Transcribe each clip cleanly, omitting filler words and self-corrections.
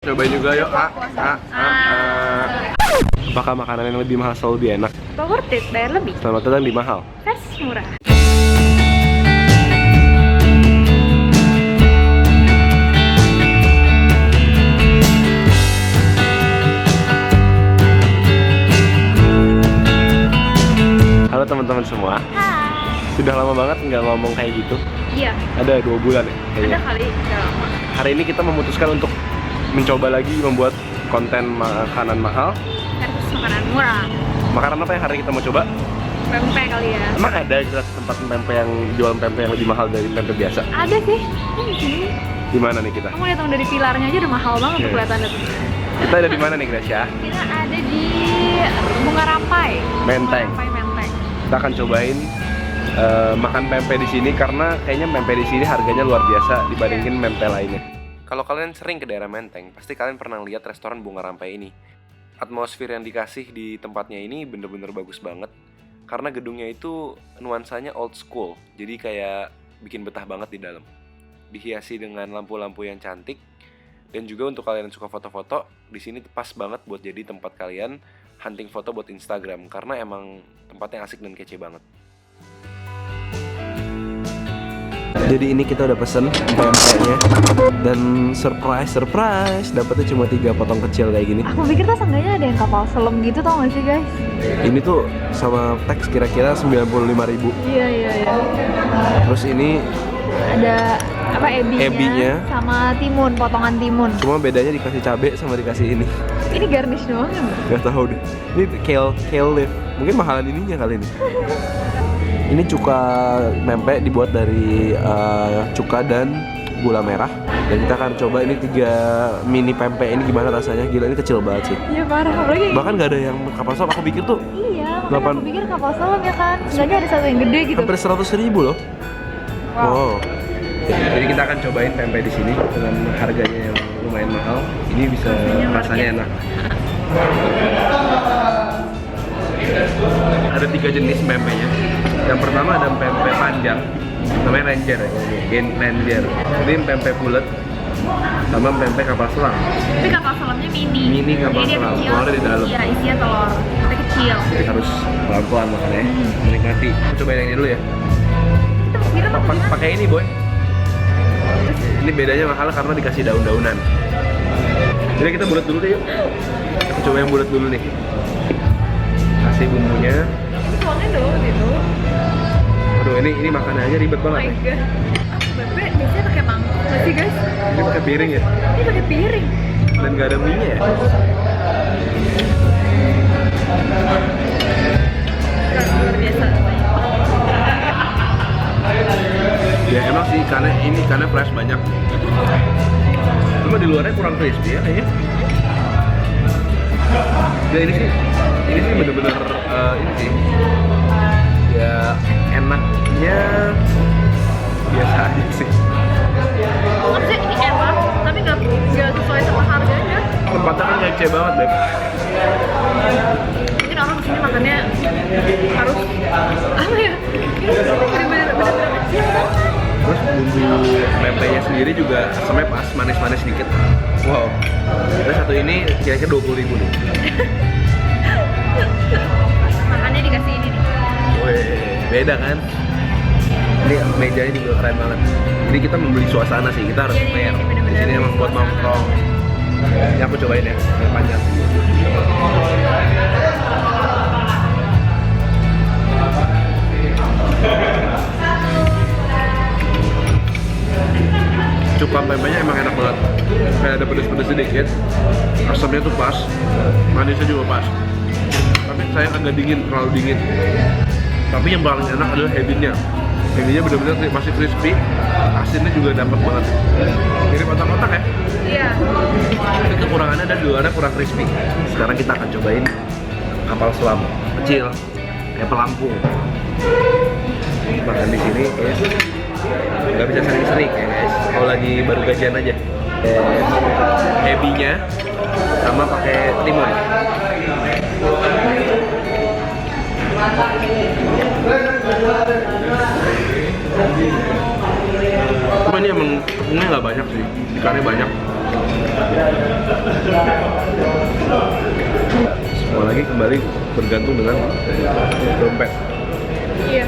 Cobain juga yuk. Apakah makanan yang lebih mahal selalu lebih enak? Worth it, bayar lebih. Selamat datang di mahal. Fresh, murah. Halo teman-teman semua. Hai. Sudah lama banget nggak ngomong kayak gitu. Iya. Ada 2 bulan ya kayaknya. Ada kali, udah lama. Hari ini kita memutuskan untuk mencoba lagi membuat konten makanan mahal. Versus makanan murah. Makanan apa yang hari kita mau coba? Pempek kali ya. Emang ada tempat pempek yang jual pempek yang lebih mahal dari pempek biasa? Ada sih. Ini di sini. Di mana nih kita? Kamu lihat dari pilarnya aja udah mahal banget tuh Oke. kelihatannya tuh. Kita ada di mana nih Gracia? Kita ada di Bunga Rampai. Menteng. Bunga Rampai Menteng. Kita akan cobain makan pempek di sini karena kayaknya pempek di sini harganya luar biasa dibandingin pempek lainnya. Kalau kalian sering ke daerah Menteng, pasti kalian pernah lihat restoran Bunga Rampai ini. Atmosfer yang dikasih di tempatnya ini bener-bener bagus banget. Karena gedungnya itu nuansanya old school, jadi kayak bikin betah banget di dalam. Dihiasi dengan lampu-lampu yang cantik. Dan juga untuk kalian yang suka foto-foto, di sini pas banget buat jadi tempat kalian hunting foto buat Instagram. Karena emang tempatnya asik dan kece banget. Jadi ini kita udah pesen pempeknya dan surprise dapetnya cuma 3 potong kecil kayak gini. Aku pikir tuh seenggaknya ada yang kapal selam gitu, tau gak sih guys? Ini tuh sama teks kira-kira 95.000. Iya. Terus ini Ada apa ebinya sama timun, potongan timun. cuma bedanya dikasih cabe sama dikasih ini. Ini garnish doang ya? Gak tahu deh. Ini kale leaf. Mungkin mahalan ininya kali ini. Ini cuka pempek dibuat dari cuka dan gula merah. Dan kita akan coba ini 3 mini pempek ini gimana rasanya. Gila, ini kecil banget sih. Iya parah, apalagi. Bahkan gak ada yang kapal selam. Aku pikir tuh Iya, makanya 8. aku pikir kapal selam ya kan. Seenggaknya ada satu yang gede gitu. hampir 100.000 loh. Wow. Jadi kita akan cobain pempek di sini dengan harganya yang lumayan mahal. Ini bisa rasanya enak. Ada 3 jenis pempeknya. Yang pertama ada pempek panjang, namanya Ranger ya, Ranger. Jadi pempek bulat sama pempek kapal selam. Tapi kapal selamnya mini. Mini kapal Jadi dia selam, kecil. telurnya di dalam. Iya, isinya telur. Tapi kecil. Jadi harus pelan-pelan makannya, menikmati. Cobain yang ini dulu ya. Kita mau siram atau gimana? Pakai ini boy. Ini bedanya mahal karena dikasih daun-daunan. Jadi kita bulat dulu deh yuk. Kita coba yang bulat dulu nih. Kasih bumbunya. Itu tuangnya dong gitu. Aduh, ini makanannya ribet Oh banget my nih. god. Bebek biasanya pakai mangkok nggak sih guys? Ini pakai piring ya. Ini pakai piring. Dan nggak ada mie-nya ya. Luar biasa. Ya emang sih ikannya fresh banyak. Cuma di luarnya kurang crispy ya kayaknya. Ya ini sih bener-bener ini sih. Ya enaknya biasa aja sih. Maksudnya ini enak, tapi nggak sesuai sama harganya. Tempatnya kan kece banget deh. Mungkin orang kesini makannya harus apa ya? Bener-bener kecil banget. Terus bumbu pempeknya sendiri juga asamnya pas, manis-manis dikit. Wow. Terus satu ini kira-kira 20.000 nih. Makannya dikasih ini nih. Wih, beda kan? Ini mejanya juga keren banget. Jadi kita membeli suasana sih, kita harus Iya, fair. bener-bener Di sini emang buat suasana. nongkrong. Ya aku cobain ya, yang panjang. Cuka pempeknya emang enak banget. Kayak ada pedes-pedes sedikit. Asamnya tuh pas, manisnya juga pas. Tapi sayang agak dingin, terlalu dingin. Tapi yang paling enak adalah hebinya. Hebinya benar-benar masih crispy, asinnya juga dapat banget. Mirip otak-otak ya. Iya. Itu kekurangannya dan luarnya kurang crispy. Sekarang kita akan cobain kapal selam kecil, kayak pelampung. Makan di sini, guys. Nggak bisa sering-sering ya guys. Kalau lagi baru gajian aja. Ebinya sama pakai timun. Cuma ini emang tepungnya nggak banyak sih, ikannya banyak. lagi kembali bergantung dengan dompet. Iya.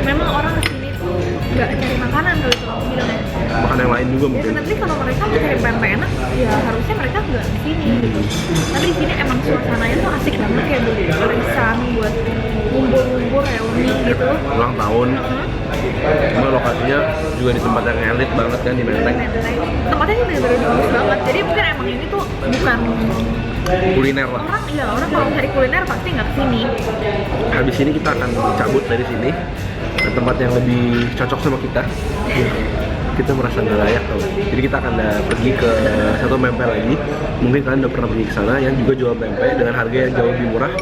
Memang orang kesini tuh nggak cari makanan kalau itu aku bilang ya. Makan yang lain juga mungkin. Tapi kalau mereka mau cari pempek enak, ya harusnya mereka nggak kesini. Tapi di sini emang suasananya tuh asik banget kayak buat arisan, buat ngumpul-ngumpul reuni gitu. Ulang tahun. Cuma lokasinya juga di tempat yang elit banget kan di Menteng. Tempatnya sih bener-bener bagus banget. Jadi mungkin emang ini tuh bukan Kuliner lah. orang kalau cari kuliner pasti nggak kesini. Habis ini kita akan cabut dari sini ke tempat yang lebih cocok sama kita. Kita merasa nggak layak tau. Jadi kita akan pergi ke satu pempek lagi. Mungkin kalian udah pernah pergi ke sana yang juga jual pempek dengan harga yang jauh lebih murah.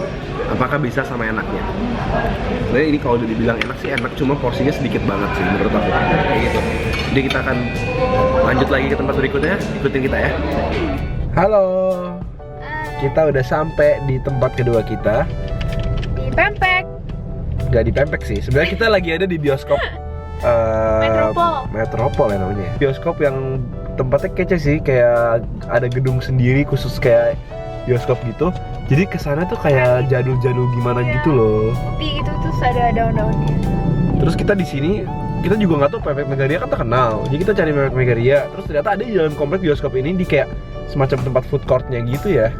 Apakah bisa sama enaknya? Sebenarnya ini kalau udah dibilang enak sih enak, cuma porsinya sedikit banget sih menurut aku. Kayak gitu. Jadi kita akan lanjut lagi ke tempat berikutnya. Ikutin kita ya. Halo. Kita udah sampai di tempat kedua kita. Di pempek. Gak di pempek sih. Sebenarnya kita lagi ada di bioskop Metropol ya namanya. Bioskop yang tempatnya kece sih, kayak ada gedung sendiri khusus kayak bioskop gitu. Jadi kesana tuh kayak jadul-jadul gimana gitu loh. Putih gitu terus ada daun-daunnya. Terus kita di sini kita juga nggak tahu Pempek Megaria kan terkenal. Jadi kita cari Pempek Megaria. Terus ternyata ada di dalam komplek bioskop ini di kayak semacam tempat food courtnya gitu ya.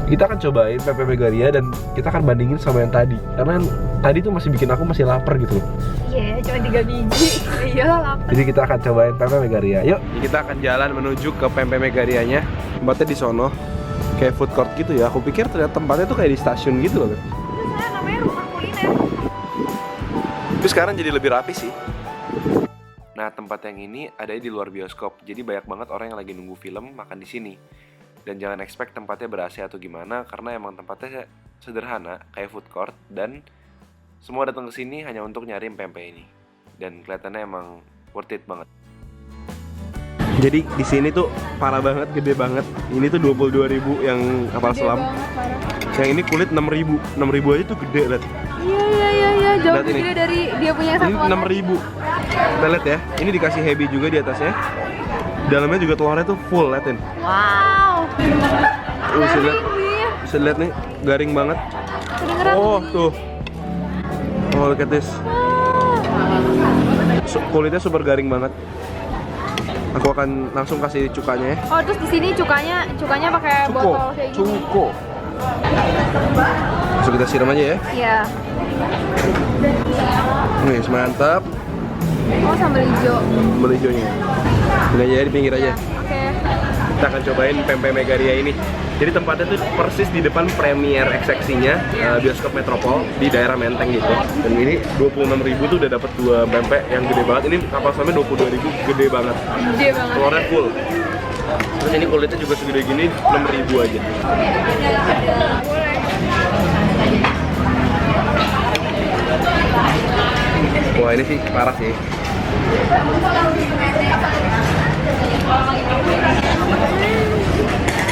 Kita akan cobain Pempek Megaria dan kita akan bandingin sama yang tadi. Karena tadi tuh masih bikin aku masih lapar gitu. Iya, cuma 3 biji. Iya lapar. Jadi kita akan cobain Pempek Megaria. Yuk, kita akan jalan menuju ke Pempek Megarianya. Tempatnya di sono. Kayak food court gitu ya. Aku pikir ternyata tempatnya tuh kayak di stasiun gitu loh. Terus saya namanya rumah kuliner. Tapi sekarang jadi lebih rapi sih. Nah, tempat yang ini ada di luar bioskop. Jadi banyak banget orang yang lagi nunggu film makan di sini. Dan jangan expect tempatnya ber-AC atau gimana, karena emang tempatnya sederhana kayak food court dan semua datang ke sini hanya untuk nyari pempek ini. Dan kelihatannya emang worth it banget. Jadi di sini tuh parah banget, gede banget. Ini tuh 22.000 yang kapal selam. Yang ini kulit 6.000. 6.000 aja tuh gede, lihat. Iya, jauh lebih gede dari dia punya satu. Ini 6.000. Kita lihat ya. Ini dikasih heavy juga di atasnya. Dalamnya juga telurnya tuh full, liatin. Wow. Bisa lihat nih, garing banget. Oh, tuh. Oh, look at this. Kulitnya super garing banget. Aku akan langsung kasih cukanya ya. Oh, terus di sini cukanya pakai botol kayak gini. Cuko. Langsung kita siram aja ya. Iya. Nih, mantap. Oh, sambal hijau. Sambal hijaunya. Ini aja di pinggir aja. Oke. Kita akan cobain Pempek Megaria ini. Jadi tempatnya tuh persis di depan premier ekseksinya bioskop Metropol di daerah Menteng gitu. Dan ini 26.000 tuh udah dapat 2 pempek yang gede banget. Ini kapal selamnya 22.000, gede banget. Gede banget. Telurnya full. Terus ini kulitnya juga segede gini, 6.000 aja. Wah, ini sih parah sih.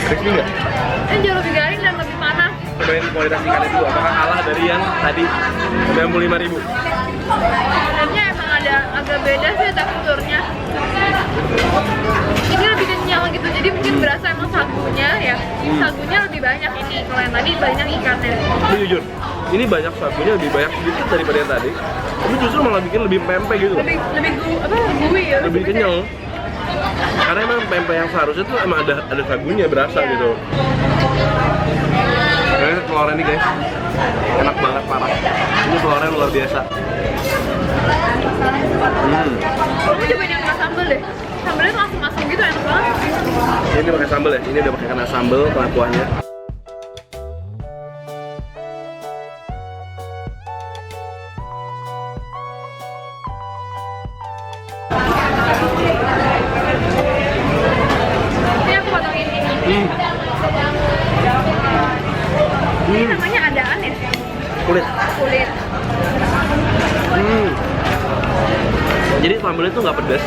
Crispy nggak? Ini jauh lebih garing dan lebih panas. Cobain kualitas ikannya dulu, apakah kalah dari yang tadi 95.000? Sebenarnya emang ada agak beda sih teksturnya. Ini lebih kenyal gitu, jadi mungkin berasa emang sagunya ya. Sagunya lebih banyak ini, kalau yang tadi banyak ikannya. Tapi jujur, ini banyak sagunya lebih banyak sedikit daripada yang tadi. Tapi justru malah bikin lebih pempek gitu loh. Lebih gooey ya. Lebih kenyal. Karena emang pempek yang seharusnya tuh emang ada sagunya berasa gitu. Ini telurnya nih guys, enak banget parah. Ini telurnya luar biasa. Kamu cobain yang kena sambal deh. Sambalnya tuh asem-asem gitu, enak banget. Ini pakai sambal ya, ini udah pakai kena sambal kena kuahnya. Ini aku potongin ini. Ini namanya adaan ya? Kulit. Kulit. Jadi sambalnya tuh nggak pedas,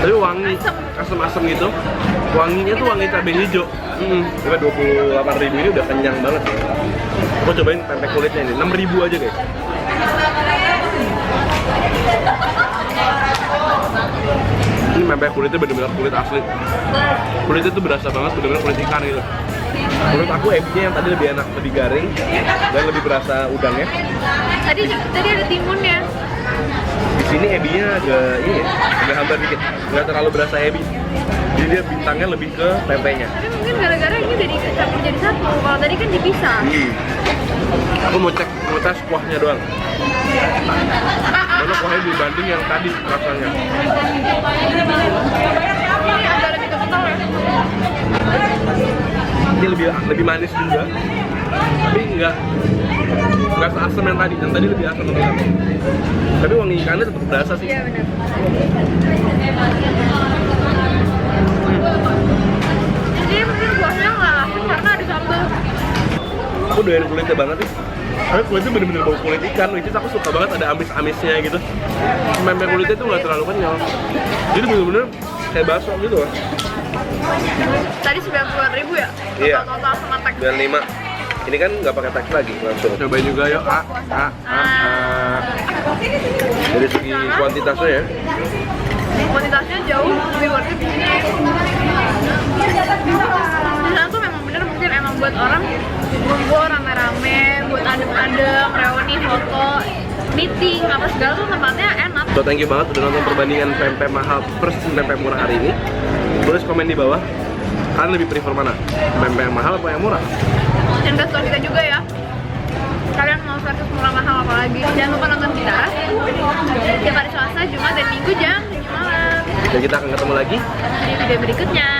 tapi wangi, asam-asam gitu. Wanginya tuh wangi cabai hijau. Coba 28.000 ini udah kenyang banget. Aku cobain pempek kulitnya ini, 6.000 aja guys. Ini pempek kulitnya bener-bener kulit asli. Kulitnya tuh berasa banget, bener-bener kulit ikan gitu. Menurut aku ebinya yang tadi lebih enak, lebih garing dan lebih berasa udangnya. Tadi ada timunnya. Di sini ebinya agak hambar dikit, nggak terlalu berasa ebi. Jadi dia bintangnya lebih ke pempeknya. Tapi mungkin gara-gara ini jadi campur jadi satu. Kalau tadi kan dipisah. Aku mau tes kuahnya doang. Mana kuahnya dibanding yang tadi rasanya. Ini agak lebih kental ya. Ini lebih manis juga, tapi nggak seasam yang tadi. Yang tadi lebih asam menurut aku. Tapi wangi ikannya tetap berasa sih. Iya benar. Jadi mungkin kuahnya nggak asin karena ada sambal. Aku doyan kulitnya banget nih. Tapi kulitnya bener-bener bau kulit ikan, which is aku suka banget ada amis-amisnya gitu. Pempek kulitnya itu nggak terlalu kenyal. Jadi bener-bener kayak bakso gitu loh. Tadi 90.000 ya? Iya. Total sama tag. 95. Ini kan nggak pakai teks lagi langsung. Cobain juga yuk. Dari segi kuantitasnya ya. Kuantitasnya jauh lebih worth it di sini. Di sana tuh memang bener mungkin emang buat orang ngumpul rame-rame, buat adem-adem, reuni, foto, meeting, apa segala tuh tempatnya enak. So thank you banget udah nonton perbandingan pempek mahal versus pempek murah hari ini. Tulis komen di bawah, kalian lebih prefer mana? Pempek yang mahal atau yang murah? Dan kasih tau kita juga ya, kalian mau versus murah mahal apa lagi. Jangan lupa nonton kita tiap hari Selasa, Jumat, dan Minggu jam 7 malam. Dan kita akan ketemu lagi di video berikutnya.